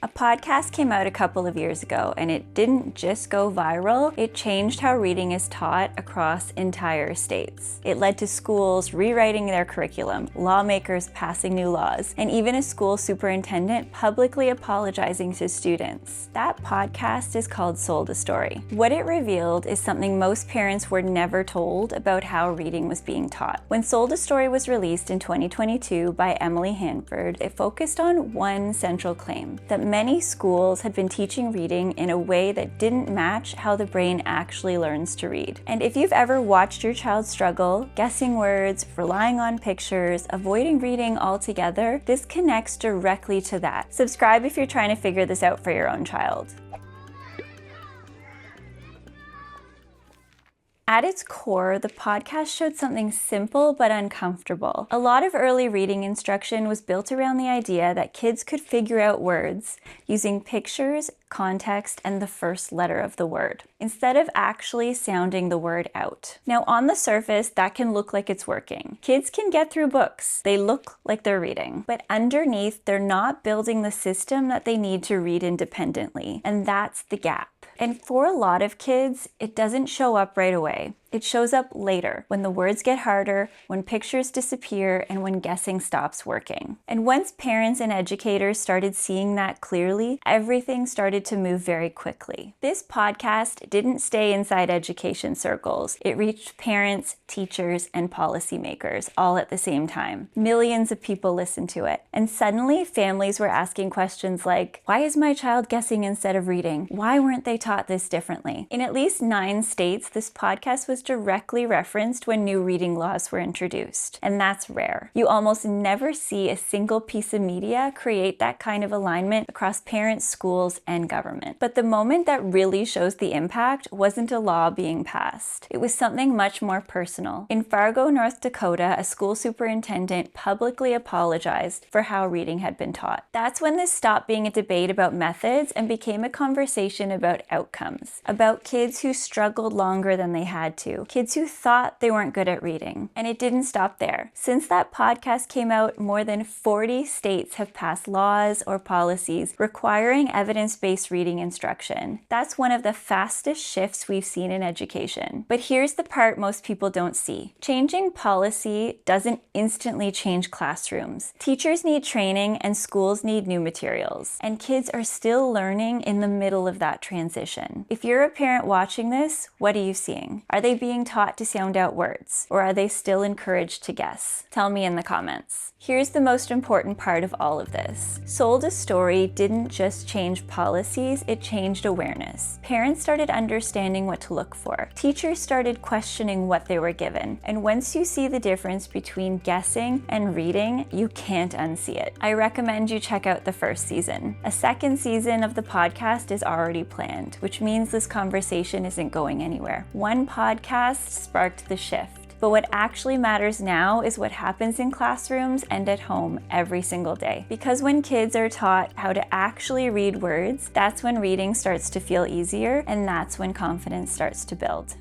A podcast came out a couple of years ago, and it didn't just go viral, it changed how reading is taught across entire states. It led to schools rewriting their curriculum, lawmakers passing new laws, and even a school superintendent publicly apologizing to students. That podcast is called Sold a Story. What it revealed is something most parents were never told about how reading was being taught. When Sold a Story was released in 2022 by Emily Hanford, it focused on one central claim, that many schools had been teaching reading in a way that didn't match how the brain actually learns to read. And if you've ever watched your child struggle, guessing words, relying on pictures, avoiding reading altogether, this connects directly to that. Subscribe if you're trying to figure this out for your own child. At its core, the podcast showed something simple but uncomfortable. A lot of early reading instruction was built around the idea that kids could figure out words using pictures, context, and the first letter of the word, instead of actually sounding the word out. Now, on the surface, that can look like it's working. Kids can get through books. They look like they're reading. But underneath, they're not building the system that they need to read independently. And that's the gap. And for a lot of kids, it doesn't show up right away. It shows up later, when the words get harder, when pictures disappear, and when guessing stops working. And once parents and educators started seeing that clearly, everything started to move very quickly. This podcast didn't stay inside education circles. It reached parents, teachers, and policymakers all at the same time. Millions of people listened to it. And suddenly, families were asking questions like, why is my child guessing instead of reading? Why weren't they taught this differently? In at least 9 states, this podcast was directly referenced when new reading laws were introduced, and that's rare. You almost never see a single piece of media create that kind of alignment across parents, schools, and government. But the moment that really shows the impact wasn't a law being passed. It was something much more personal. In Fargo, North Dakota, a school superintendent publicly apologized for how reading had been taught. That's when this stopped being a debate about methods and became a conversation about outcomes, about kids who struggled longer than they had to, kids who thought they weren't good at reading. And it didn't stop there. Since that podcast came out, more than 40 states have passed laws or policies requiring evidence-based reading instruction. That's one of the fastest shifts we've seen in education. But here's the part most people don't see. Changing policy doesn't instantly change classrooms. Teachers need training and schools need new materials. And kids are still learning in the middle of that transition. If you're a parent watching this, what are you seeing? Are they being taught to sound out words, or are they still encouraged to guess? Tell me in the comments. Here's the most important part of all of this. Sold a Story didn't just change policies, it changed awareness. Parents started understanding what to look for. Teachers started questioning what they were given. And once you see the difference between guessing and reading, you can't unsee it. I recommend you check out the first season. A second season of the podcast is already planned, which means this conversation isn't going anywhere. One podcast sparked the shift. But what actually matters now is what happens in classrooms and at home every single day. Because when kids are taught how to actually read words, that's when reading starts to feel easier, and that's when confidence starts to build.